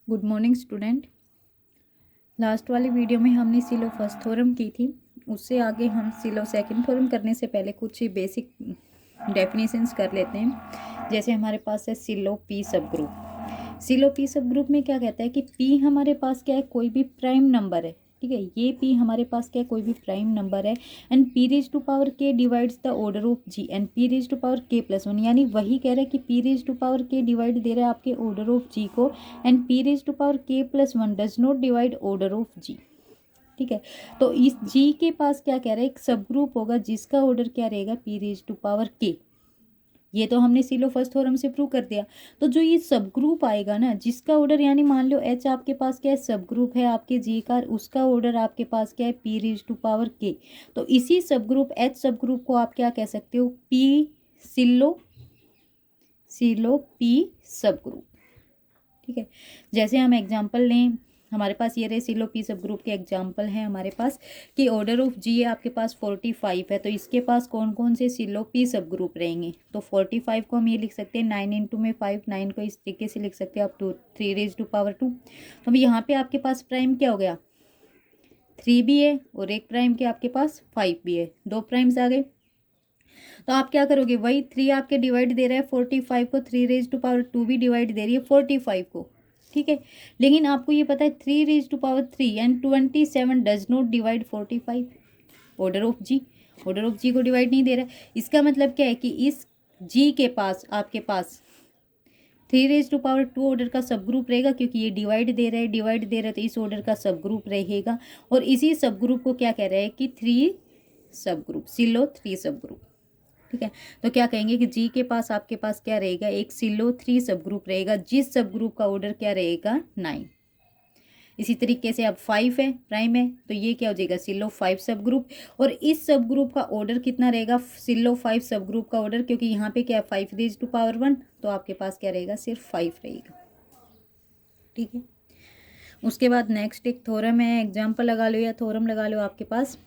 Good morning student. Last वाली video में हमने सिलो फर्स्ट थ्योरम की थी। उससे आगे हम सिलो सेकंड थ्योरम करने से पहले कुछ ही बेसिक डेफिनेशंस कर लेते हैं। जैसे हमारे पास है सिलो पी सब ग्रुप। सिलो पी सब ग्रुप में क्या कहता है कि पी हमारे पास क्या है, कोई भी प्राइम नंबर है। ठीक है, ये पी हमारे पास क्या है, कोई भी प्राइम नंबर है। And P raise to power K divides the order of G and P raise to power K plus one, यानी वही कह रहा है कि P raise to power K divide दे रहा है आपके ऑर्डर ऑफ जी को। And P raise to power K plus one does not divide order of G. ठीक है, तो इस जी के पास क्या कह रहा है, एक सब ग्रुप होगा जिसका ऑर्डर क्या रहेगा, पी रेज टू पावर के। ये तो हमने सिलो फर्स्ट थ्योरम से प्रूव कर दिया। तो जो ये सब ग्रुप आएगा ना, जिसका ऑर्डर, यानी मान लो एच आपके पास क्या है, सब ग्रुप है आपके जी का, उसका ऑर्डर आपके पास क्या है, पी रेज टू पावर के। तो इसी सब ग्रुप एच सब ग्रुप को आप क्या कह सकते हो, पी सिलो सिलो पी सब ग्रुप। ठीक है, जैसे हम एग्जांपल लें, हमारे पास ये रहे सिलो पी सब ग्रुप के एग्जांपल हैं हमारे पास कि ऑर्डर ऑफ जी है आपके पास 45 है। तो इसके पास कौन कौन से सिलो पी सब ग्रुप रहेंगे, तो 45 को हम ये लिख सकते हैं 9 इंटू में 5, 9 को इस तरीके से लिख सकते हैं आप 3 रेज टू पावर 2। तो अब यहाँ पे आपके पास प्राइम क्या हो गया, 3 भी है और एक प्राइम के आपके पास 5 भी है, दो प्राइम्स आ गए। तो आप क्या करोगे, वही 3 आपके डिवाइड दे रहा है 45 को, 3 रेज टू पावर 2 भी डिवाइड दे रही है 45 को। ठीक है, लेकिन आपको ये पता है 3 raise to power 3 and 27 does not divide 45। Order of G, order of G को डिवाइड नहीं दे रहा है। इसका मतलब क्या है कि इस जी के पास आपके पास 3 रेज टू पावर 2 ऑर्डर का सब ग्रुप रहेगा, क्योंकि ये डिवाइड दे रहा है, डिवाइड दे रहा है तो इस ऑर्डर का सब ग्रुप रहेगा। और इसी सब ग्रुप को क्या कह रहा है कि 3 सब ग्रुप, सिलो 3 सब ग्रुप। ठीक है, तो क्या कहेंगे कि जी के पास आपके पास क्या रहेगा, एक सिलो 3 सब ग्रुप रहेगा, जिस सब ग्रुप का ऑर्डर क्या रहेगा, 9। इसी तरीके से अब 5 है, प्राइम है, तो ये क्या हो जाएगा, सिलो 5 सब ग्रुप। और इस सब ग्रुप का ऑर्डर कितना रहेगा, सिलो 5 सब ग्रुप का ऑर्डर, क्योंकि यहाँ पे क्या है 5 रेज टू पावर 1, तो आपके पास क्या रहेगा, सिर्फ 5 रहेगा। ठीक है, उसके बाद नेक्स्ट एक थ्योरम है, एग्जाम्पल लगा लो या थ्योरम लगा लो, आपके पास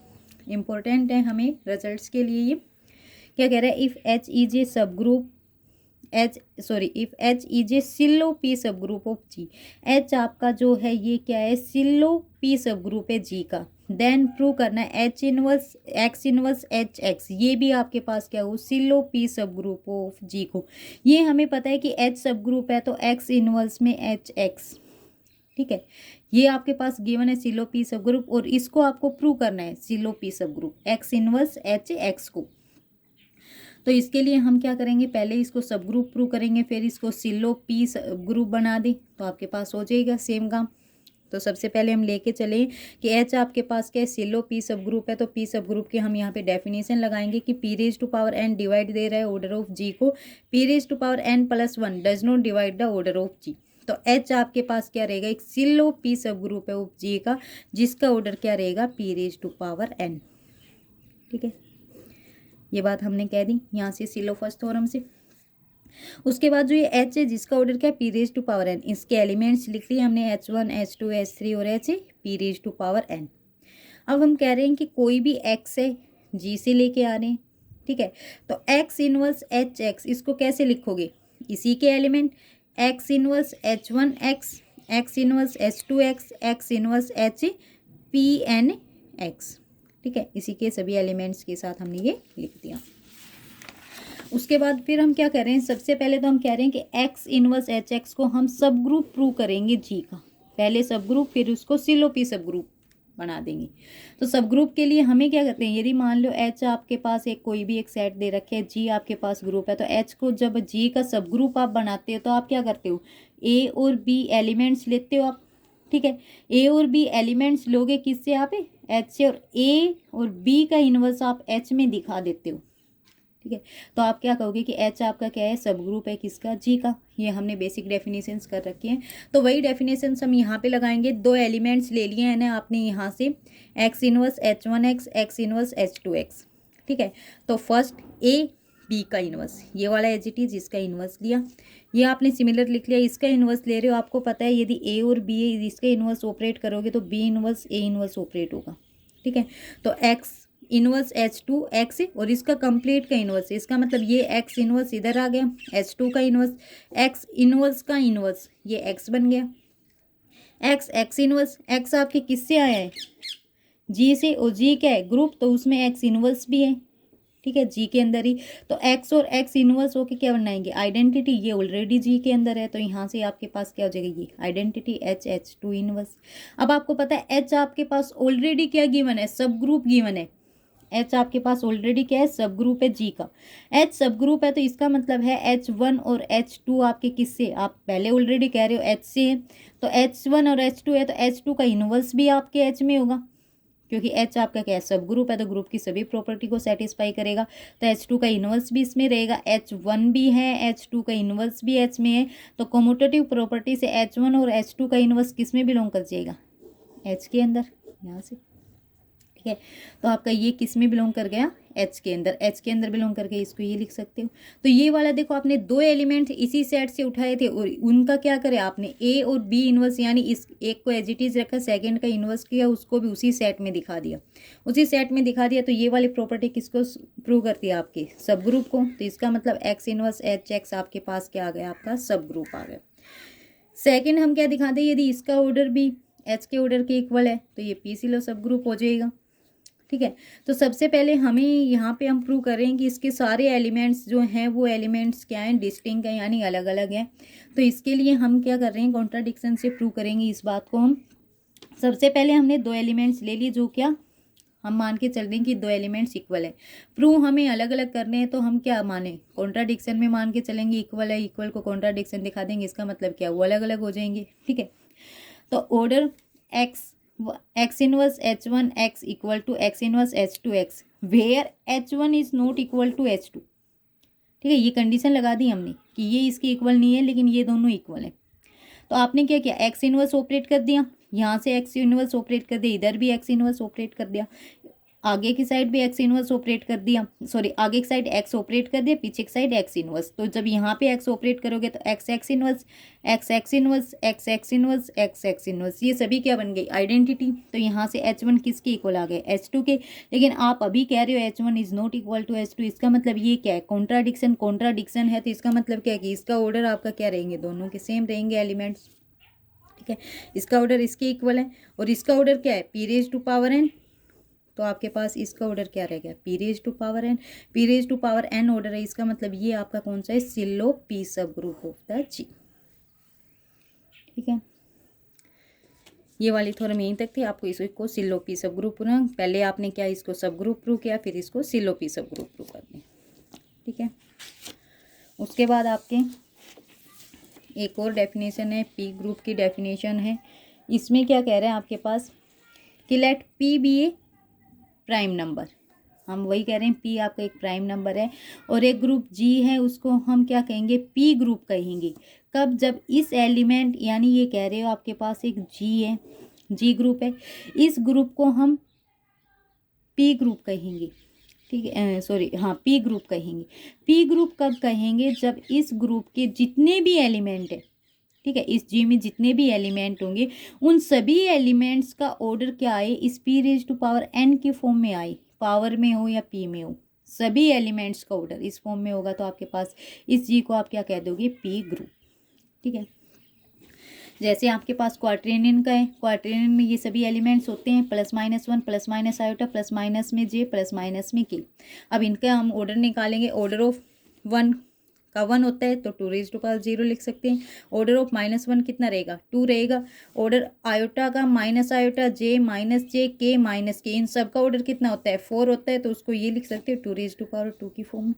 इंपॉर्टेंट है हमें रिजल्ट्स के लिए। ये क्या कह रहा है, if H is a subgroup if H is a Sylow P subgroup of G. H आपका जो है ये क्या है, सिलो पी सब ग्रुप है जी का। देन प्रूव करना है H inverse x inverse H x, ये भी आपके पास क्या हो, सिलो P subgroup of G को। ये हमें पता है कि एच सब ग्रुप है तो एक्स इनवर्स में एच एक्स। ठीक है, ये आपके पास गिवन है सिलो पी सब ग्रुप, और इसको आपको प्रूव करना है सिलो पी सब group x inverse H x को। तो इसके लिए हम क्या करेंगे, पहले इसको सब ग्रुप प्रूव करेंगे, फिर इसको सिलो पी सब ग्रुप बना दें तो आपके पास हो जाएगा सेम काम। तो सबसे पहले हम लेके चले कि एच आपके पास क्या है, सिलो पी सब ग्रुप है, तो पी सब ग्रुप के हम यहाँ पे डेफिनेशन लगाएंगे कि P raise to power N divide दे रहा है ऑर्डर ऑफ जी को, P raise to power N plus one does not divide the order of G. तो एच आपके पास क्या रहेगा, एक सिलो पी सब ग्रुप है ऑफ जी का, जिसका ऑर्डर क्या रहेगा, P raise to power N. ठीक है, ये बात हमने कह दी यहाँ से सिलो फर्स्ट थ्योरम से। उसके बाद जो ये एच है जिसका ऑर्डर क्या है, P raise to power n, इसके एलिमेंट्स लिख लिए हमने H1 H2 H3 और H है P raise to power n. अब हम कह रहे हैं कि कोई भी एक्स है जी से लेके आ रहे हैं। ठीक है, तो एक्स इनवर्स एच एक्स, इसको कैसे लिखोगे, इसी के element x inverse H1 x, x inverse H2 x, x inverse H p n x. ठीक है, इसी के सभी एलिमेंट्स के साथ हमने ये लिख दिया। उसके बाद फिर हम क्या कह रहे हैं, सबसे पहले तो हम कह रहे हैं कि एक्स इनवर्स एच एक्स को हम सब ग्रुप प्रूव करेंगे जी का, पहले सब ग्रुप फिर उसको सिलो पी सब ग्रुप बना देंगे। तो सब ग्रुप के लिए हमें क्या करते हैं, यदि मान लो एच आपके पास एक कोई भी एक सेट दे रखे है, जी आपके पास ग्रुप है, तो एच को जब जी का सब ग्रुप आप बनाते हो तो आप क्या करते हो, ए और बी एलिमेंट्स लेते हो आप। ठीक है, ए और बी एलिमेंट्स लोगे किससे, आप एच से, और ए और बी का इनवर्स आप एच में दिखा देते हो। ठीक है, तो आप क्या कहोगे कि एच आपका क्या है, सब ग्रुप है किसका, जी का। ये हमने बेसिक डेफिनेशंस कर रखे हैं, तो वही डेफिनेशंस हम यहाँ पे लगाएंगे। दो एलिमेंट्स ले लिए हैं ना आपने यहाँ से, x inverse H1 x, x inverse H2 x. ठीक है, तो फर्स्ट ए बी का इनवर्स, ये वाला एच इट इज जिसका इनवर्स लिया, ये आपने सिमिलर लिख लिया। इसका इनवर्स ले रहे हो, आपको पता है यदि ए और बी है, इसका इनवर्स ऑपरेट करोगे तो b inverse a inverse operate होगा। ठीक है, तो एक्स इनवर्स H2 एक्स और इसका कंप्लीट का इनवर्स, इसका मतलब ये एक्स इनवर्स इधर आ गया, H2 का इनवर्स, एक्स इनवर्स का इनवर्स ये एक्स बन गया। एक्स एक्स इनवर्स, एक्स आपके किससे आया है, जी से, और जी क्या है ग्रुप, तो उसमें एक्स इनवर्स भी है, ठीक है, जी के अंदर ही। तो एक्स और एक्स इनवर्स होके क्या बनाएंगे, आइडेंटिटी, ये ऑलरेडी जी के अंदर है, तो यहाँ से आपके पास क्या हो जाएगी, ये identity H H two inverse. अब आपको पता है एच आपके पास ऑलरेडी क्या गिवन है, सब ग्रुप गिवन है, एच आपके पास ऑलरेडी क्या है, सब ग्रुप है जी का, एच सब ग्रुप है, तो इसका मतलब है H1 और H2 आपके किससे, आप पहले ऑलरेडी कह रहे हो एच से है, तो H1 और H2 है, तो H2 का इनवर्स भी आपके एच में होगा, क्योंकि एच आपका क्या है, सब ग्रुप है, तो ग्रुप की सभी प्रॉपर्टी को सेटिस्फाई करेगा, तो H2 का इनवर्स भी इसमें रहेगा, H1 भी है, H2 का इनवर्स भी एच में है, तो कम्यूटेटिव प्रॉपर्टी से H1 और H2 का इनवर्स किस में बिलोंग कर जाएगा, एच के अंदर, यहाँ से, ठीक है। तो आपका ये किस में बिलोंग कर गया, एच के अंदर, एच के अंदर बिलोंग करके इसको ये लिख सकते हो। तो ये वाला देखो आपने दो एलिमेंट इसी सेट से उठाए थे और उनका क्या करे आपने, ए और बी इनवर्स, यानी इस एक को एज इट इज रखा, सेकंड का इनवर्स किया, उसको भी उसी सेट में दिखा दिया, उसी सेट में दिखा दिया। तो ये वाली प्रॉपर्टी किसको प्रूव करती है, आपके सब ग्रुप को। तो इसका मतलब एक्स इनवर्स एच एक्स आपके पास क्या आ गया, आपका सब ग्रुप आ गया। सेकेंड हम क्या दिखाते हैं, यदि इसका ऑर्डर भी एच के ऑर्डर के इक्वल है तो ये पी सिलो सब ग्रुप हो जाएगा, ठीक है। तो सबसे पहले हमें यहाँ पे हम प्रूव कर रहे हैं कि इसके सारे एलिमेंट्स जो हैं वो एलिमेंट्स क्या हैं, डिस्टिंक्ट हैं, यानी अलग अलग हैं। तो इसके लिए हम क्या कर रहे हैं, कॉन्ट्राडिक्शन से प्रूव करेंगे इस बात को हम। सबसे पहले हमने दो एलिमेंट्स ले लिए, जो क्या हम मान के चल रहे हैं कि दो एलिमेंट्स इक्वल है। प्रूव हमें अलग अलग करने हैं, तो हम क्या माने, कॉन्ट्राडिक्शन में मान के चलेंगे, इक्वल है, इक्वल को कॉन्ट्राडिक्शन दिखा देंगे, इसका मतलब क्या, वो अलग अलग हो जाएंगे, ठीक है। तो order x inverse H1 x equal to x inverse H2 x, where H1 is not equal to H2, ठीक है। ये कंडीशन लगा दी हमने कि ये इसके इक्वल नहीं है, लेकिन ये दोनों इक्वल है। तो आपने क्या किया, एक्स इनवर्स ऑपरेट कर दिया, यहाँ से एक्स इनवर्स ऑपरेट कर दिया, इधर भी एक्स इनवर्स ऑपरेट कर दिया, आगे की साइड भी एक्स इनवर्स ऑपरेट कर दिया, सॉरी आगे की साइड एक्स ऑपरेट कर दिया, पीछे की साइड एक्स इनवर्स। तो जब यहाँ पे एक्स ऑपरेट करोगे तो x x inverse, x x inverse, x x inverse, x x inverse, ये सभी क्या बन गई, आइडेंटिटी। तो यहाँ से H1 किसके इक्वल आ गए, H2 के। लेकिन आप अभी कह रहे हो H1 is not equal to H2, इसका मतलब ये क्या है, कॉन्ट्राडिक्शन, कॉन्ट्राडिक्शन है। तो इसका मतलब क्या है कि इसका ऑर्डर आपका क्या रहेंगे, दोनों के सेम रहेंगे एलिमेंट्स, ठीक है। इसका ऑर्डर इसके इक्वल है और इसका ऑर्डर क्या है, P raise to power N. तो आपके पास इसका ऑर्डर क्या रहेगा, P raise to power n, p raise to power n order है, इसका मतलब ये आपका कौन सा है, Sylow P subgroup of the G, ठीक है। ये वाली थोड़ा यहीं तक थी, आपको इसको सिलो पी सब ग्रुप ना, पहले आपने क्या इसको सब ग्रुप प्रूव किया, फिर इसको सिलो पी सब ग्रुप प्रूव कर दें, ठीक है। उसके बाद आपके एक और डेफिनेशन है, पी ग्रुप की डेफिनेशन है। इसमें क्या कह रहे हैं आपके पास कि लेट पी बी ए प्राइम नंबर, हम वही कह रहे हैं, पी आपका एक प्राइम नंबर है और एक ग्रुप जी है, उसको हम क्या कहेंगे, पी ग्रुप कहेंगे। कब, जब इस एलिमेंट, यानी ये कह रहे हो आपके पास एक जी है, जी ग्रुप है, इस ग्रुप को हम पी ग्रुप कहेंगे, ठीक है, सॉरी हाँ पी ग्रुप कहेंगे। पी ग्रुप कब कहेंगे, जब इस ग्रुप के जितने भी एलिमेंट है, ठीक है, इस जी में जितने भी एलिमेंट होंगे उन सभी एलिमेंट्स का ऑर्डर क्या आए, इस p raise to power n की फॉर्म में आए, पावर में हो या पी में हो, सभी एलिमेंट्स का ऑर्डर इस फॉर्म में होगा। तो आपके पास इस जी को आप क्या कह दोगे, पी ग्रुप, ठीक है। जैसे आपके पास क्वाड्रेनियन का है, क्वाड्रेनियन में ये सभी एलिमेंट्स होते हैं, +-1 +- आयोटा, प्लस में जे, प्लस माइनस में के। अब इनका हम ऑर्डर निकालेंगे, ऑर्डर ऑफ 1 का 1 होता है तो 2 रेज टू पावर 0 लिख सकते हैं। ऑर्डर ऑफ -1 कितना रहेगा, 2 रहेगा। ऑर्डर आयोटा का माइनस आयोटा, जे माइनस जे, के माइनस के, इन सब का ऑर्डर कितना होता है, 4 होता है, तो उसको ये लिख सकते हैं 2 रेज टू पावर 2 की फॉर्म में।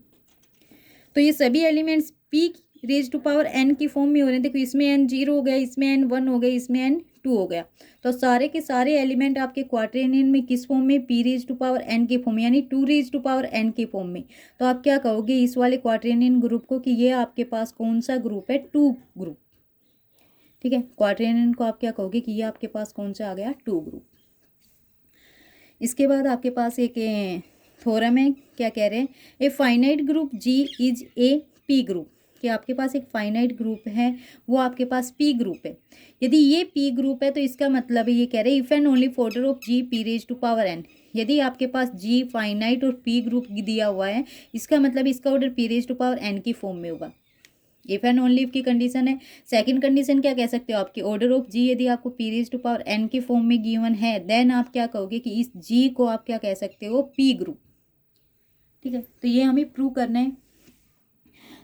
तो ये सभी elements p raise to power n की फॉर्म में हो रहे हैं। देखो इसमें एन 0 हो गया, इसमें एन 1 हो गया, इसमें एन 2 हो गया। तो सारे के सारे एलिमेंट आपके क्वाड्रेनियन में किस फॉर्म में, p raise to power n की फॉर्म में, यानी 2 रेज टू पावर एन की फॉर्म में। तो आप क्या कहोगे इस वाले क्वाड्रेनियन ग्रुप को कि ये आपके पास कौन सा ग्रुप है, 2 ग्रुप, ठीक है। क्वाड्रेनियन को आप क्या कहोगे कि ये आपके पास कौन सा आ गया, 2 ग्रुप। इसके बाद आपके पास एक थ्योरम है, क्या कह रहे हैं, a finite group G is a p group, कि आपके पास एक फाइनाइट ग्रुप है, वो आपके पास पी ग्रुप है। यदि ये पी ग्रुप है तो इसका मतलब है, ये कह रहे हैं if and only order of G p raise to power n, यदि आपके पास जी फाइनाइट और पी ग्रुप दिया हुआ है, इसका मतलब इसका order p raise to power n की फॉर्म में होगा। इफ एंड ओनली इफ की कंडीशन है। सेकंड कंडीशन क्या कह सकते हो, आपकी ऑर्डर ऑफ जी यदि आपको पी रेज टू पावर एन के फॉर्म में गिवन है, देन आप क्या कहोगे कि इस जी को आप क्या कह सकते हो, पी ग्रुप। ठीक है, तो ये हमें प्रूव करना है।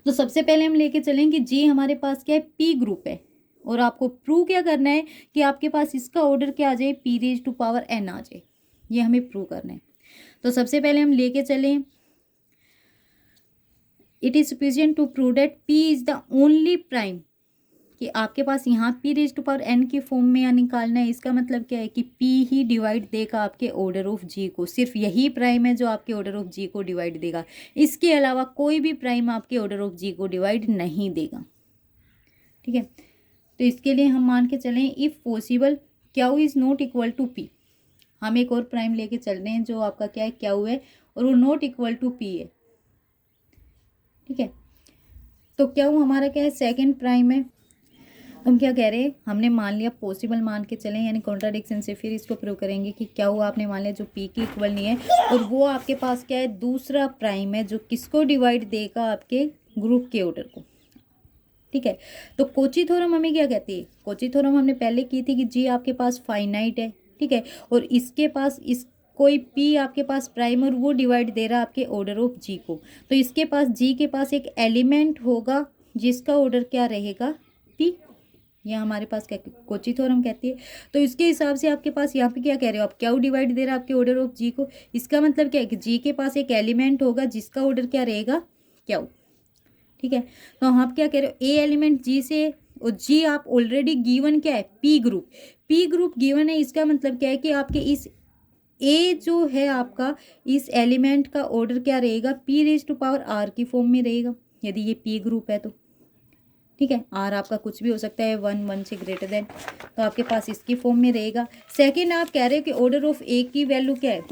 तो सबसे पहले हम लेके चलें कि जी हमारे पास क्या है, पी ग्रुप है, और आपको प्रूव क्या करना है कि आपके पास इसका ऑर्डर क्या आ जाए, P raise to power N आ जाए। ये हमें प्रूव करना है। तो सबसे पहले हम लेके चलें, it is sufficient to prove that p is the only prime, कि आपके पास यहाँ p raise to power N के फॉर्म में यहाँ निकालना है। इसका मतलब क्या है कि पी ही डिवाइड देगा आपके ऑर्डर ऑफ जी को, सिर्फ यही प्राइम है जो आपके ऑर्डर ऑफ जी को डिवाइड देगा, इसके अलावा कोई भी प्राइम आपके ऑर्डर ऑफ जी को डिवाइड नहीं देगा। ठीक है, तो इसके लिए हम मान के चलें, if possible q is not equal to p. हम एक और प्राइम लेके चल रहे हैं जो आपका क्या है, क्यू है, और वो नॉट इक्वल टू पी है। ठीक है, तो क्यू हमारा क्या है, सेकेंड प्राइम है। हम क्या कह रहे हैं, हमने मान लिया पॉसिबल मान के चलें, यानी कॉन्ट्राडिक्शन से फिर इसको प्रूव करेंगे कि क्या हुआ, आपने मान लिया जो पी के इक्वल नहीं है, और वो आपके पास क्या है, दूसरा प्राइम है जो किसको डिवाइड देगा, आपके ग्रुप के ऑर्डर को। ठीक है, तो कोची थ्योरम हमें क्या कहती है, कोची थ्योरम हमने पहले की थी कि जी आपके पास फाइनाइट है। ठीक है, और इसके पास इस कोई पी आपके पास प्राइम, और वो डिवाइड दे रहा है आपके ऑर्डर ऑफ जी को, तो इसके पास जी के पास एक एलिमेंट होगा जिसका ऑर्डर क्या रहेगा, पी। यह हमारे पास क्या कोची थ्योरम कहती है। तो इसके हिसाब से आपके पास यहाँ पे क्या कह रहे हो आप, क्यू डिवाइड दे रहा है आपके ऑर्डर ऑफ जी को, इसका मतलब क्या है कि जी के पास एक एलिमेंट होगा जिसका ऑर्डर क्या रहेगा, क्यू। ठीक है, तो आप क्या कह रहे हो, ए एलिमेंट जी से, और जी आप ऑलरेडी गिवन क्या है, P group, P group given है। इसका मतलब क्या है कि आपके इस ए जो है आपका, इस एलिमेंट का ऑर्डर क्या रहेगा, P raise to power R की फॉर्म में रहेगा, यदि ये पी ग्रुप है तो। ठीक है, आर आपका कुछ भी हो सकता है, 1 से ग्रेटर देन, तो आपके पास इसकी फॉर्म में रहेगा। सेकेंड आप कह रहे हो कि ऑर्डर ऑफ ए की वैल्यू क्या है,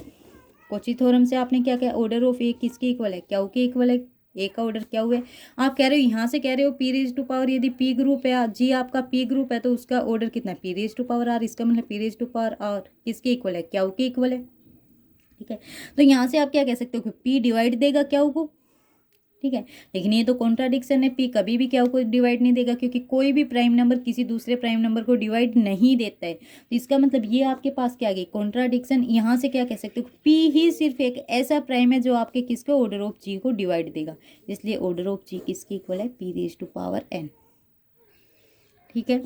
कोची थ्योरम से आपने क्या कहा, ऑर्डर ऑफ ए किसके इक्वल है, क्यू के इक्वल है, ए का ऑर्डर क्या हुआ है। आप कह रहे हो यहाँ से कह रहे हो पी रेज टू पावर, यदि पी ग्रुप है, जी आपका पी ग्रुप है, तो उसका ऑर्डर कितना है, P raise to power R. इसका मतलब P raise to power R किसके इक्वल है, क्यू के इक्वल है। ठीक है, तो यहाँ से आप क्या कह सकते हो कि पी डिवाइड देगा क्यू को। ठीक है, लेकिन ये तो कॉन्ट्राडिक्शन है, पी कभी भी क्यू को डिवाइड नहीं देगा, क्योंकि कोई भी प्राइम नंबर किसी दूसरे प्राइम नंबर को डिवाइड नहीं देता है। तो इसका मतलब ये आपके पास क्या आ गई, कॉन्ट्राडिक्शन। यहाँ से क्या कह सकते हो, पी ही सिर्फ एक ऐसा प्राइम है जो आपके किसको, ऑर्डर ऑफ जी को डिवाइड देगा, इसलिए ऑर्डर ऑफ जी किसकी इक्वल है, P raise to power N. ठीक है,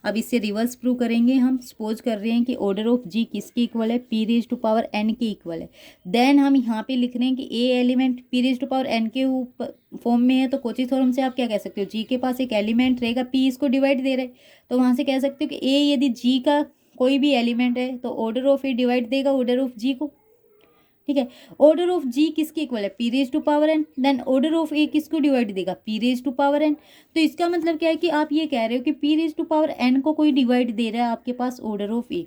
अब इससे रिवर्स प्रूव करेंगे हम। सपोज कर रहे हैं कि ऑर्डर ऑफ जी किसके इक्वल है, P raise to power N के इक्वल है। देन हम यहाँ पे लिख रहे हैं कि a element P raise to power N के ऊपर फॉर्म में है, तो कोची थ्योरम से आप क्या कह सकते हो, जी के पास एक एलिमेंट रहेगा, पी इसको डिवाइड दे रहे, तो वहाँ से कह सकते हो कि ए यदि जी का कोई भी एलिमेंट है तो ऑर्डर ऑफ ए डिवाइड देगा ऑर्डर ऑफ जी को। ठीक है, ऑर्डर ऑफ जी किसके इक्वल है, P raise to power N, then order of A किसको डिवाइड देगा, P raise to power N. तो इसका मतलब क्या है कि आप ये कह रहे हो कि P raise to power N को कोई डिवाइड दे रहा है आपके पास ऑर्डर ऑफ ए।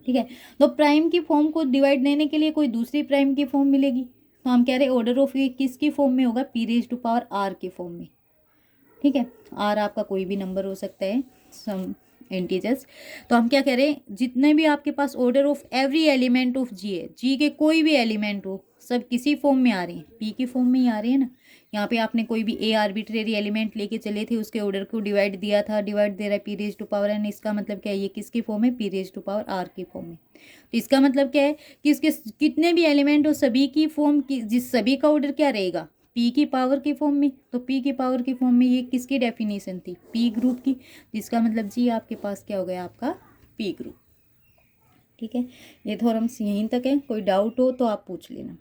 ठीक है, तो प्राइम की फॉर्म को डिवाइड देने के लिए कोई दूसरी प्राइम की फॉर्म मिलेगी, तो हम कह रहे हैं ऑर्डर ऑफ ए किसकी फॉर्म में होगा, P raise to power R की फॉर्म में। ठीक है, आर आपका कोई भी नंबर हो सकता है, सम इंटीजर्स। तो हम क्या कह रहे हैं, जितने भी आपके पास order of every element of G है, जी के कोई भी एलिमेंट हो, सब किसी फॉर्म में आ रहे हैं, पी की फॉर्म में ही आ रहे हैं ना। यहाँ पे आपने कोई भी ए आर्बिट्रेरी एलिमेंट लेके चले थे, उसके ऑर्डर को डिवाइड दिया था, डिवाइड दे रहा है P raise to power N. इसका मतलब क्या है, ये किसकी फॉर्म है, P raise to power R की फॉर्म में। तो इसका मतलब क्या है कि इसके कितने भी एलिमेंट हो, सभी की फॉर्म की, जिस सभी का ऑर्डर क्या रहेगा, पी की पावर की फॉर्म में। तो पी की पावर की फॉर्म में ये किसकी डेफिनेशन थी, पी ग्रुप की, जिसका मतलब जी आपके पास क्या हो गया, आपका पी ग्रुप। ठीक है, ये थ्योरम्स यहीं तक है, कोई डाउट हो तो आप पूछ लेना।